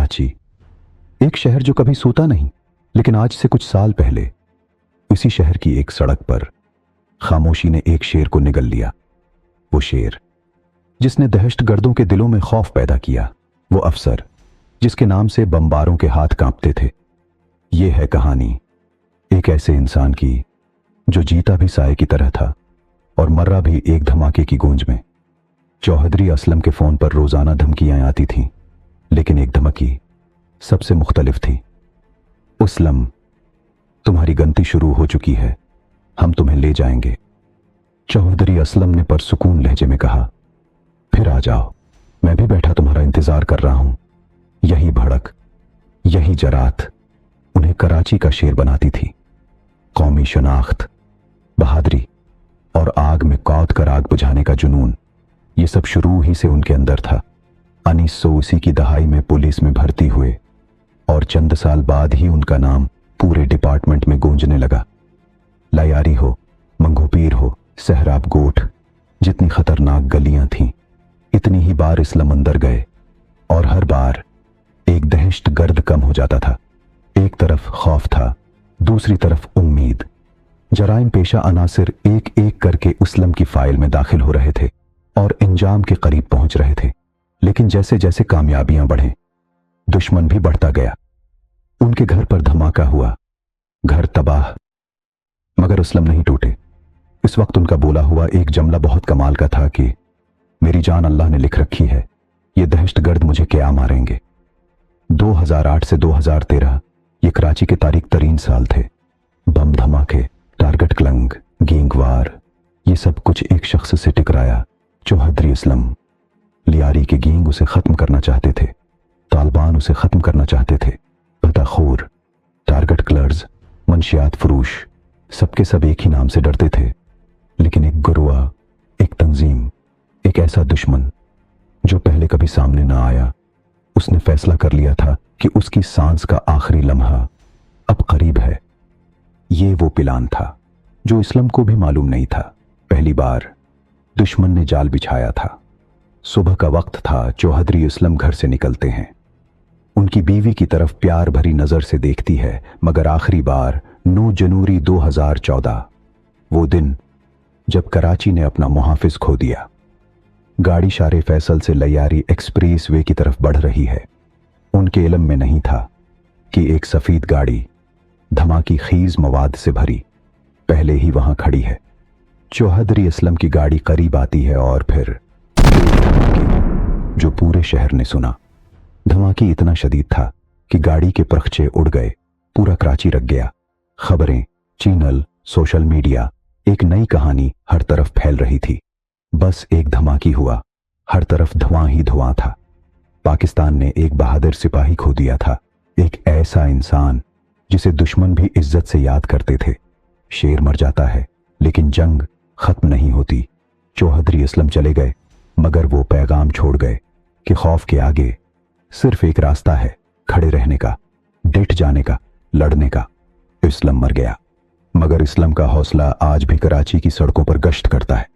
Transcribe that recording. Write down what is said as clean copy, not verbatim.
कराची, एक शहर जो कभी सोता नहीं, लेकिन आज से कुछ साल पहले इसी शहर की एक सड़क पर खामोशी ने एक शेर को निगल लिया। वो शेर जिसने दहशतगर्दों के दिलों में खौफ पैदा किया, वो अफसर जिसके नाम से बमबारों के हाथ कांपते थे। ये है कहानी एक ऐसे इंसान की जो जीता भी साए की तरह था और मर्रा भी एक धमाके की गूंज में। चौधरी असलम के फोन पर रोजाना धमकियां आती थीं, लेकिन एक धमकी सबसे मुख्तलिफ थी। असलम, तुम्हारी गलती शुरू हो चुकी है, हम तुम्हें ले जाएंगे। चौधरी असलम ने परसुकून लहजे में कहा, फिर आ जाओ, मैं भी बैठा तुम्हारा इंतजार कर रहा हूं। यही भड़क, यही जरात उन्हें कराची का शेर बनाती थी। कौमी शनाख्त, बहादुरी और आग में कौद कर आग बुझाने का जुनून, ये सब शुरू ही से उनके अंदर था। 1980 की दहाई में पुलिस में भर्ती हुए और चंद साल बाद ही उनका नाम पूरे डिपार्टमेंट में गूंजने लगा। लयारी हो, मंगोपीर हो, सहराब गोठ, जितनी खतरनाक गलियां थीं, इतनी ही बार इस्लाम अंदर गए और हर बार एक दहशत गर्द कम हो जाता था। एक तरफ खौफ था, दूसरी तरफ उम्मीद। जराइम पेशा अनासिर एक एक करके असलम की फाइल में दाखिल हो रहे थे और इंजाम के करीब पहुंच रहे थे। लेकिन जैसे जैसे कामयाबियां बढ़े, दुश्मन भी बढ़ता गया। उनके घर पर धमाका हुआ, घर तबाह, मगर असलम नहीं टूटे। इस वक्त उनका बोला हुआ एक जुमला बहुत कमाल का था कि मेरी जान अल्लाह ने लिख रखी है, ये दहशतगर्द मुझे क्या मारेंगे। 2008 से 2013 ये कराची के तारीख तरीन साल थे। बम धमाके, टारगेट क्लंग, गैंगवार, ये सब कुछ एक शख्स से टकराया, चौधरी असलम। लियारी के गैंग उसे खत्म करना चाहते थे, तालिबान उसे खत्म करना चाहते थे। पताखोर, टारगेट किलर्स, मंशियात फरोश, सबके सब एक ही नाम से डरते थे। लेकिन एक गुरुआ, एक तंजीम, एक ऐसा दुश्मन जो पहले कभी सामने ना आया, उसने फैसला कर लिया था कि उसकी सांस का आखिरी लम्हा अब करीब है। ये वो प्लान था जो इस्लाम को भी मालूम नहीं था। पहली बार दुश्मन ने जाल बिछाया था। सुबह का वक्त था, चौधरी असलम घर से निकलते हैं। उनकी बीवी की तरफ प्यार भरी नजर से देखती है, मगर आखिरी बार 9 जनवरी 2014, वो दिन जब कराची ने अपना मुहाफिज खो दिया। गाड़ी शारे फैसल से लयारी एक्सप्रेस वे की तरफ बढ़ रही है। उनके इल्म में नहीं था कि एक सफेद गाड़ी धमाकी खीज मवाद से भरी पहले ही वहां खड़ी है। चौधरी असलम की गाड़ी करीब आती है और फिर जो पूरे शहर ने सुना। धमाकी इतना शदीद था कि गाड़ी के परखचे उड़ गए, पूरा कराची रख गया। खबरें, चैनल, सोशल मीडिया, एक नई कहानी हर तरफ फैल रही थी। बस एक धमाकी हुआ, हर तरफ धुआं ही धुआं था। पाकिस्तान ने एक बहादुर सिपाही खो दिया था, एक ऐसा इंसान जिसे दुश्मन भी इज्जत से याद करते थे। शेर मर जाता है, लेकिन जंग खत्म नहीं होती। चौधरी असलम चले गए, मगर वो पैगाम छोड़ गए कि खौफ के आगे सिर्फ एक रास्ता है, खड़े रहने का, डट जाने का, लड़ने का। इस्लाम मर गया, मगर इस्लाम का हौसला आज भी कराची की सड़कों पर गश्त करता है।